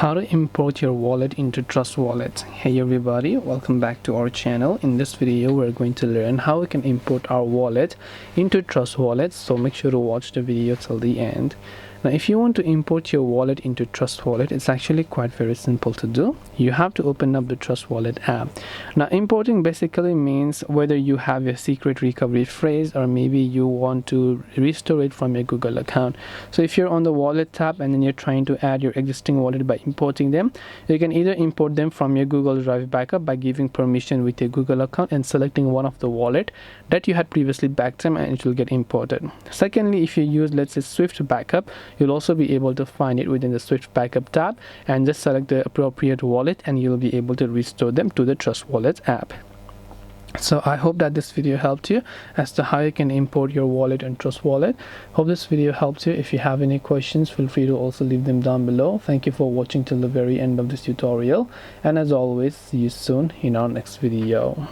How to import your wallet into Trust Wallet. Hey everybody, welcome back to our channel. In this video we're going to learn how we can import our wallet into Trust Wallet, so make sure to watch the video till the end. Now if you want to import your wallet into Trust Wallet, it's actually quite very simple to do. You have to open up the Trust Wallet app. Now importing basically means whether you have a secret recovery phrase or maybe you want to restore it from your Google account. So if you're on the wallet tab and then you're trying to add your existing wallet by importing them, you can either import them from your Google Drive backup by giving permission with your Google account and selecting one of the wallet that you had previously backed them, and it will get imported. Secondly, if you use, let's say, Swift backup, you'll also be able to find it within the Swift backup tab and just select the appropriate wallet and you'll be able to restore them to the Trust Wallet app. So I hope that this video helped you as to how you can import your wallet and Trust Wallet. Hope this video helped you. If you have any questions, feel free to also leave them down below. Thank you for watching till the very end of this tutorial, and as always, see you soon in our next video.